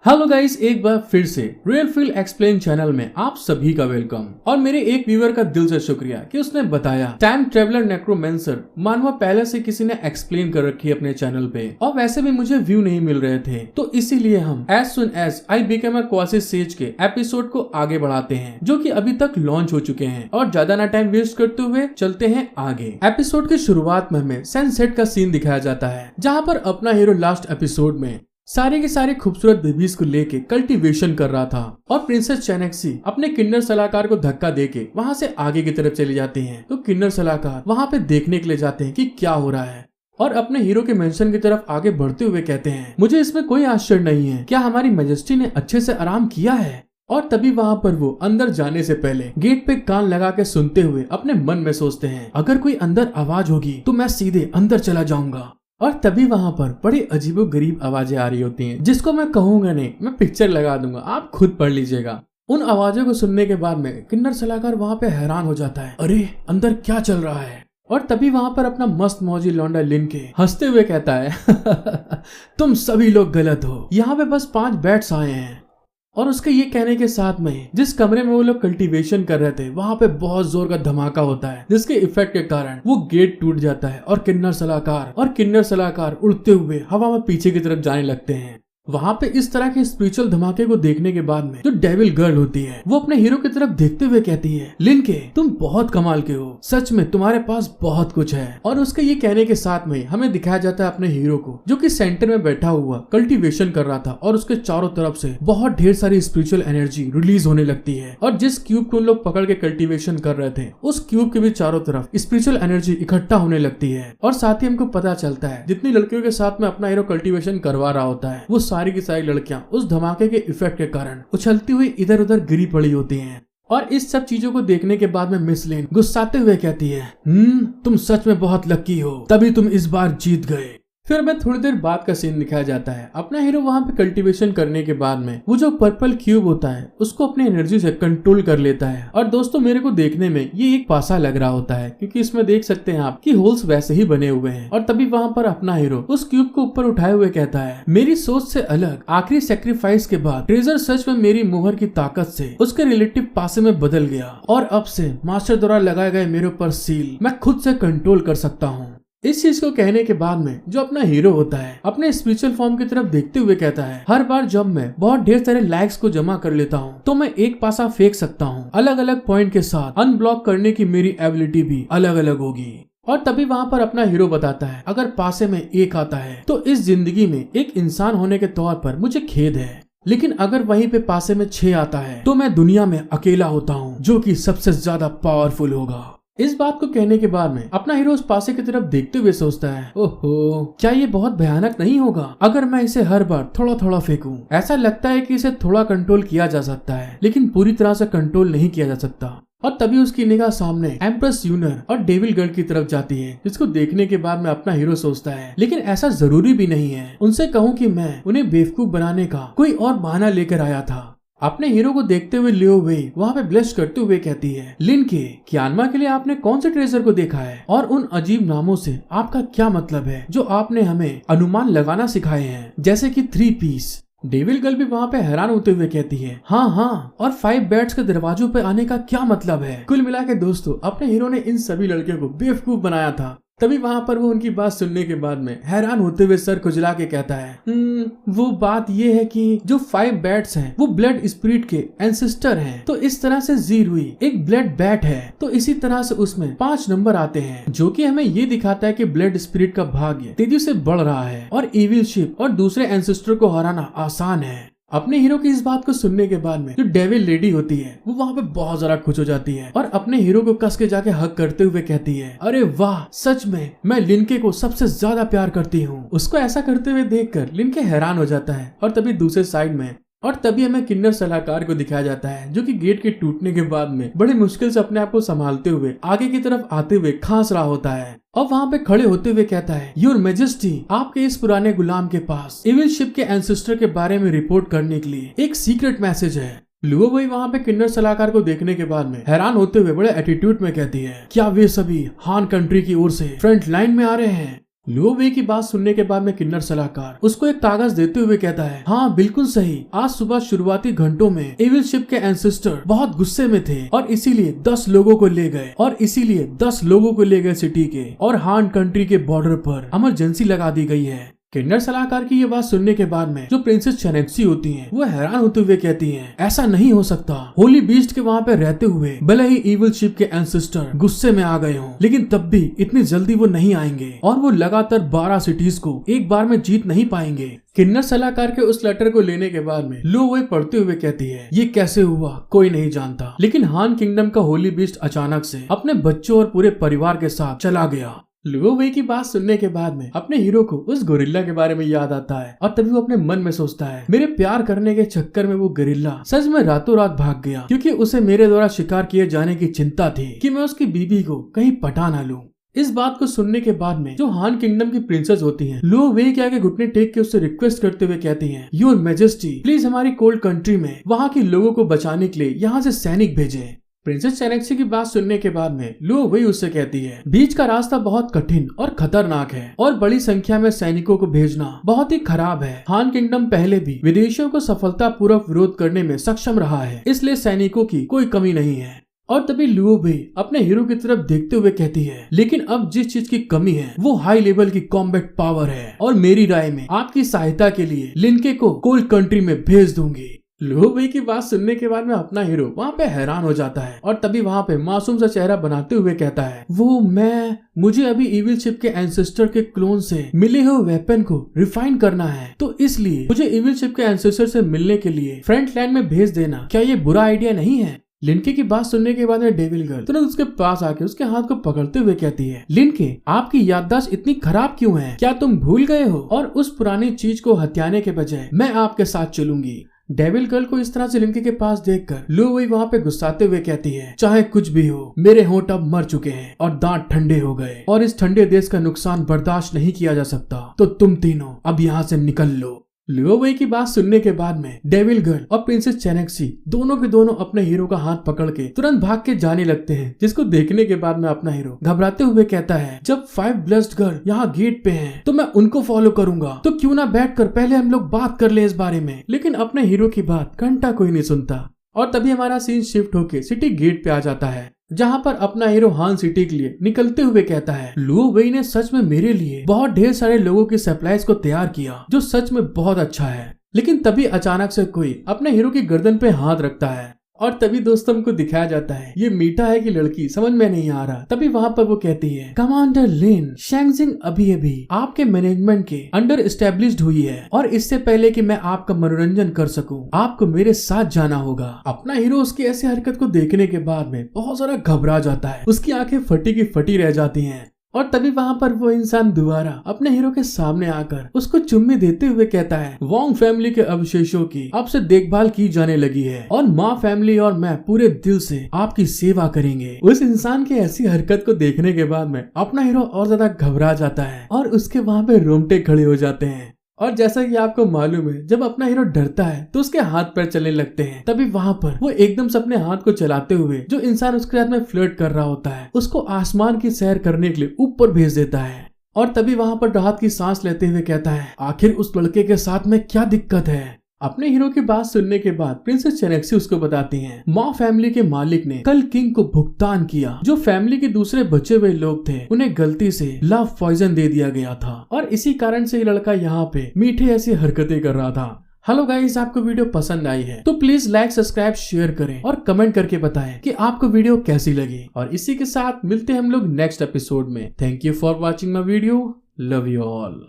Hello guys, एक बार फिर से रियल फील एक्सप्लेन चैनल में आप सभी का वेलकम। और मेरे एक व्यूअर का दिल से शुक्रिया कि उसने बताया टाइम ट्रेवलर नेक्रोमेंसर मानवा पहले से किसी ने एक्सप्लेन कर रखी है अपने चैनल पे, और वैसे भी मुझे व्यू नहीं मिल रहे थे, तो इसीलिए हम as soon as I became a quasi sage के एपिसोड को आगे बढ़ाते हैं, जो कि अभी तक लॉन्च हो चुके हैं। और ज्यादा ना टाइम वेस्ट करते हुए चलते हैं आगे। एपिसोड की शुरुआत में हमें सनसेट का सीन दिखाया जाता है, जहाँ पर अपना हीरो लास्ट एपिसोड में सारे के सारे खूबसूरत बेबीज को लेके कल्टीवेशन कर रहा था, और प्रिंसेस चैनेक्सी अपने किन्नर सलाहकार को धक्का देके वहां से आगे की तरफ चली जाती हैं। तो किन्नर सलाहकार वहां पे देखने के लिए जाते हैं कि क्या हो रहा है, और अपने हीरो के मेंशन की तरफ आगे बढ़ते हुए कहते हैं, मुझे इसमें कोई आश्चर्य नहीं है, क्या हमारी मैजेस्टी ने अच्छे से आराम किया है। और तभी वहां पर वो अंदर जाने से पहले गेट पे कान लगा के सुनते हुए अपने मन में सोचते हैं, अगर कोई अंदर आवाज होगी तो मैं सीधे अंदर चला जाऊंगा। और तभी वहां पर बड़ी अजीबो गरीब आवाजें आ रही होती हैं, जिसको मैं कहूंगा नहीं, मैं पिक्चर लगा दूंगा, आप खुद पढ़ लीजिएगा। उन आवाजों को सुनने के बाद में किन्नर सलाहकार वहां पे हैरान हो जाता है, अरे अंदर क्या चल रहा है। और तभी वहां पर अपना मस्त मौजी लौंडा लिनके हंसते हुए कहता है तुम सभी लोग गलत हो, यहाँ पे बस 5 बैट्स आए हैं। और उसके ये कहने के साथ में जिस कमरे में वो लोग कल्टीवेशन कर रहे थे, वहां पे बहुत जोर का धमाका होता है, जिसके इफेक्ट के कारण वो गेट टूट जाता है और किन्नर सलाहकार उड़ते हुए हवा में पीछे की तरफ जाने लगते हैं। वहां पे इस तरह के स्पिरिचुअल धमाके को देखने के बाद में जो डेविल गर्ल होती है, वो अपने हीरो की तरफ देखते हुए कहती है, लिनके तुम बहुत कमाल के हो, सच में तुम्हारे पास बहुत कुछ है। और उसके ये कहने के साथ में हमें दिखाया जाता है अपने हीरो को, जो कि सेंटर में बैठा हुआ कल्टीवेशन कर रहा था, और उसके चारों तरफ से बहुत ढेर सारी स्पिरिचुअल एनर्जी रिलीज होने लगती है। और जिस क्यूब को उन लोग पकड़ के कल्टीवेशन कर रहे थे, उस क्यूब के भी चारों तरफ स्पिरिचुअल एनर्जी इकट्ठा होने लगती है। और साथ ही हमको पता चलता है, जितनी लड़कियों के साथ में अपना हीरो कल्टीवेशन करवा रहा होता है, वो सारी की सारी लड़कियां उस धमाके के इफेक्ट के कारण उछलती हुई इधर उधर गिरी पड़ी होती हैं। और इस सब चीजों को देखने के बाद में मिस लेन गुस्साते हुए कहती है, तुम सच में बहुत लकी हो, तभी तुम इस बार जीत गए। फिर हमें थोड़ी देर बाद का सीन दिखाया जाता है। अपना हीरो वहां पे कल्टीवेशन करने के बाद में वो जो पर्पल क्यूब होता है, उसको अपनी एनर्जी से कंट्रोल कर लेता है। और दोस्तों, मेरे को देखने में ये एक पासा लग रहा होता है, क्योंकि इसमें देख सकते हैं आप कि होल्स वैसे ही बने हुए हैं। और तभी वहां पर अपना हीरो उस क्यूब को ऊपर उठाए हुए कहता है, मेरी सोच से अलग आखिरी सेक्रीफाइस के बाद ट्रेजर सच में मेरी मोहर की ताकत से उसके रिलेटिव पासे में बदल गया, और अब से मास्टर द्वारा लगाए गए मेरे ऊपर सील मैं खुद से कंट्रोल कर सकता हूँ। इस चीज को कहने के बाद में जो अपना हीरो होता है, अपने स्पिरिचुअल फॉर्म की तरफ देखते हुए कहता है, हर बार जब मैं बहुत ढेर सारे लैग्स को जमा कर लेता हूँ, तो मैं एक पासा फेंक सकता हूँ। अलग अलग पॉइंट के साथ अनब्लॉक करने की मेरी एबिलिटी भी अलग अलग होगी। और तभी वहां पर अपना हीरो बताता है, अगर पासे में 1 आता है तो इस जिंदगी में एक इंसान होने के तौर पर मुझे खेद है, लेकिन अगर वहीं पे पासे में 6 आता है तो मैं दुनिया में अकेला होता हूँ, जो कि सबसे ज्यादा पावरफुल होगा। इस बात को कहने के बाद में अपना हीरो उस पासे की तरफ देखते हुए सोचता है, ओहो, क्या ये बहुत भयानक नहीं होगा अगर मैं इसे हर बार थोड़ा थोड़ा फेंकूं। ऐसा लगता है कि इसे थोड़ा कंट्रोल किया जा सकता है, लेकिन पूरी तरह से कंट्रोल नहीं किया जा सकता। और तभी उसकी निगाह सामने एम्प्रेस यूनर और डेविल गर्ल की तरफ जाती है, जिसको देखने के बाद में अपना हीरो सोचता है, लेकिन ऐसा जरूरी भी नहीं है, उनसे कहूँ कि मैं उन्हें बेवकूफ बनाने का कोई और बहाना लेकर आया था। अपने हीरो को देखते हुए लियो वेई वहाँ पे ब्लश करते हुए कहती है, लिनके, कियानमा के लिए आपने कौन से ट्रेजर को देखा है, और उन अजीब नामों से आपका क्या मतलब है जो आपने हमें अनुमान लगाना सिखाए हैं, जैसे कि 3 पीस। डेविल गर्ल भी वहाँ पे हैरान होते हुए कहती है, हाँ, और 5 बैट्स के दरवाजों पे आने का क्या मतलब है। कुल मिला के दोस्तों, अपने हीरो ने इन सभी लड़कियों को बेवकूफ बनाया था। तभी वहां पर वो उनकी बात सुनने के बाद में हैरान होते हुए सर खुजला के कहता है, वो बात ये है कि जो 5 बैट्स हैं वो ब्लड स्पिरिट के एंसेस्टर हैं, तो इस तरह से जीरुई एक ब्लड बैट है, तो इसी तरह से उसमें 5 नंबर आते हैं, जो कि हमें ये दिखाता है कि ब्लड स्पिरिट का भाग्य तेजी से बढ़ रहा है, और इविल शिप और दूसरे एंसेस्टर को हराना आसान है। अपने हीरो की इस बात को सुनने के बाद में जो डेविल लेडी होती है, वो वहाँ पे बहुत ज्यादा खुश हो जाती है, और अपने हीरो को कस के जाके हक करते हुए कहती है, अरे वाह, सच में मैं लिनके को सबसे ज्यादा प्यार करती हूँ। उसको ऐसा करते हुए देखकर लिनके हैरान हो जाता है। और तभी दूसरे साइड में हमें किन्नर सलाहकार को दिखाया जाता है, जो कि गेट के टूटने के बाद में बड़ी मुश्किल से अपने आप को संभालते हुए आगे की तरफ आते हुए खांस रहा होता है, और वहाँ पे खड़े होते हुए कहता है, योर मेजेस्टी, आपके इस पुराने गुलाम के पास इविल शिप के एंसेस्टर के बारे में रिपोर्ट करने के लिए एक सीक्रेट मैसेज है। लुओ वही वहाँ पे किन्नर सलाहकार को देखने के बाद में हैरान होते हुए बड़े एटीट्यूड में कहती है, क्या वे सभी हान कंट्री की ओर से फ्रंट लाइन में आ रहे हैं। लियो वेई की बात सुनने के बाद में किन्नर सलाहकार उसको एक कागज देते हुए कहता है, हाँ बिल्कुल सही, आज सुबह शुरुआती घंटों में एविल शिप के एंसेस्टर बहुत गुस्से में थे और इसीलिए 10 लोगों को ले गए सिटी के और हान कंट्री के बॉर्डर पर इमरजेंसी लगा दी गई है। किन्नर सलाहकार की ये बात सुनने के बाद में जो प्रिंसेस चेनेक्सी होती हैं, वो हैरान होते हुए कहती हैं, ऐसा नहीं हो सकता। होली बीस्ट के वहाँ पे रहते हुए भले ही इविल शिप के एंसेस्टर गुस्से में आ गए हों, लेकिन तब भी इतनी जल्दी वो नहीं आएंगे और वो लगातार 12 सिटीज को एक बार में जीत नहीं पाएंगे। किन्नर सलाहकार के उस लेटर को लेने के बाद में लियो वेई पढ़ते हुए कहती है, ये कैसे हुआ कोई नहीं जानता, लेकिन हान किंगडम का होली बीस्ट अचानक से अपने बच्चों और पूरे परिवार के साथ चला गया। लियो वेई की बात सुनने के बाद में अपने हीरो को उस गोरिल्ला के बारे में याद आता है और तभी वो अपने मन में सोचता है, मेरे प्यार करने के चक्कर में वो गोरिल्ला सच में रातों रात भाग गया, क्योंकि उसे मेरे द्वारा शिकार किए जाने की चिंता थी कि मैं उसकी बीबी को कहीं पटा ना लूं। इस बात को सुनने के बाद में जो हान किंगडम की प्रिंसेस होती हैं, लियो वेई के आगे घुटने टेक के उससे रिक्वेस्ट करते हुए कहती हैं, योर मैजेस्टी प्लीज हमारी कोल्ड कंट्री में वहाँ के लोगों को बचाने के लिए यहाँ से सैनिक भेजें। प्रिंसेस चेनेक्सी की बात सुनने के बाद में लियो वेई उससे कहती है, बीच का रास्ता बहुत कठिन और खतरनाक है और बड़ी संख्या में सैनिकों को भेजना बहुत ही खराब है। हान किंगडम पहले भी विदेशियों को सफलतापूर्वक विरोध करने में सक्षम रहा है, इसलिए सैनिकों की कोई कमी नहीं है। और तभी लियो वेई अपने हीरो की तरफ देखते हुए कहती है, लेकिन अब जिस चीज की कमी है वो हाई लेवल की कॉम्बैट पावर है और मेरी राय में आपकी सहायता के लिए लिनके को कोल्ड कंट्री में भेज दूंगी। लियो वेई की बात सुनने के बाद में अपना हीरो वहाँ पे हैरान हो जाता है और तभी वहाँ पे मासूम सा चेहरा बनाते हुए कहता है, मुझे अभी इविल शिप के एंसेस्टर के क्लोन से मिले हुए वेपन को रिफाइन करना है, तो इसलिए मुझे इविल शिप के एंसेस्टर से मिलने के लिए फ्रंट लाइन में भेज देना, क्या ये बुरा आइडिया नहीं है? लिनके की बात सुनने के बाद में डेविल गर्ल तुरंत उसके पास आके उसके हाथ को पकड़ते हुए कहती है, लिनके आपकी याददाश्त इतनी खराब क्यों है? क्या तुम भूल गए हो? और उस पुरानी चीज को हथियाने के बजाय मैं आपके साथ चलूंगी। डेविल गर्ल को इस तरह से लिनके के पास देखकर लियो वेई वहाँ पे गुस्साते हुए कहती है, चाहे कुछ भी हो मेरे होंठ अब मर चुके हैं और दांत ठंडे हो गए और इस ठंडे देश का नुकसान बर्दाश्त नहीं किया जा सकता, तो तुम तीनों अब यहाँ से निकल लो। लियो वेई की बात सुनने के बाद में डेविल गर्ल और प्रिंसेस चेनेक्सी दोनों के दोनों अपने हीरो का हाथ पकड़ के तुरंत भाग के जाने लगते हैं, जिसको देखने के बाद में अपना हीरो घबराते हुए कहता है, जब 5 ब्लेस्ड गर्ल यहाँ गेट पे हैं, तो मैं उनको फॉलो करूंगा, तो क्यों ना बैठकर पहले हम लोग बात कर ले इस बारे में। लेकिन अपने हीरो की बात घंटा कोई नहीं सुनता और तभी हमारा सीन शिफ्ट होके सिटी गेट पे आ जाता है, जहाँ पर अपना हीरो हान सिटी के लिए निकलते हुए कहता है, लियो वेई ने सच में मेरे लिए बहुत ढेर सारे लोगों की सप्लाईज को तैयार किया, जो सच में बहुत अच्छा है। लेकिन तभी अचानक से कोई अपने हीरो की गर्दन पे हाथ रखता है और तभी दोस्तों को दिखाया जाता है ये मीठा है कि लड़की समझ में नहीं आ रहा। तभी वहाँ पर वो कहती है, कमांडर लिन शैंगजिंग अभी आपके मैनेजमेंट के अंडर एस्टेब्लिश्ड हुई है और इससे पहले कि मैं आपका मनोरंजन कर सकूं आपको मेरे साथ जाना होगा। अपना हीरो उसकी ऐसी हरकत को देखने के बाद में बहुत सारा घबरा जाता है, उसकी आंखें फटी की फटी रह जाती हैं और तभी वहाँ पर वो इंसान दोबारा अपने हीरो के सामने आकर उसको चुम्मी देते हुए कहता है, वोंग फैमिली के अवशेषों की अब से देखभाल की जाने लगी है और माँ फैमिली और मैं पूरे दिल से आपकी सेवा करेंगे। उस इंसान की ऐसी हरकत को देखने के बाद में अपना हीरो और ज्यादा घबरा जाता है और उसके वहाँ पे रोंगटे खड़े हो जाते हैं। और जैसा कि आपको मालूम है, जब अपना हीरो डरता है तो उसके हाथ पैर चलने लगते हैं। तभी वहाँ पर वो एकदम से अपने हाथ को चलाते हुए जो इंसान उसके साथ में फ्लर्ट कर रहा होता है उसको आसमान की सैर करने के लिए ऊपर भेज देता है। और तभी वहाँ पर राहत की सांस लेते हुए कहता है, आखिर उस लड़के के साथ में क्या दिक्कत है? अपने हीरो की बात सुनने के बाद प्रिंसेस चेनेक्सी उसको बताती हैं, माँ फैमिली के मालिक ने कल किंग को भुगतान किया। जो फैमिली के दूसरे बचे हुए लोग थे उन्हें गलती से लव पॉइजन दे दिया गया था और इसी कारण से ये लड़का यहाँ पे मीठे ऐसी हरकतें कर रहा था। हेलो गाइस, आपको वीडियो पसंद आई है तो प्लीज लाइक सब्सक्राइब शेयर करें और कमेंट करके बताएं कि आपको वीडियो कैसी लगी। और इसी के साथ मिलते हैं हम लोग नेक्स्ट एपिसोड में। Thank you for watching my video. Love you all.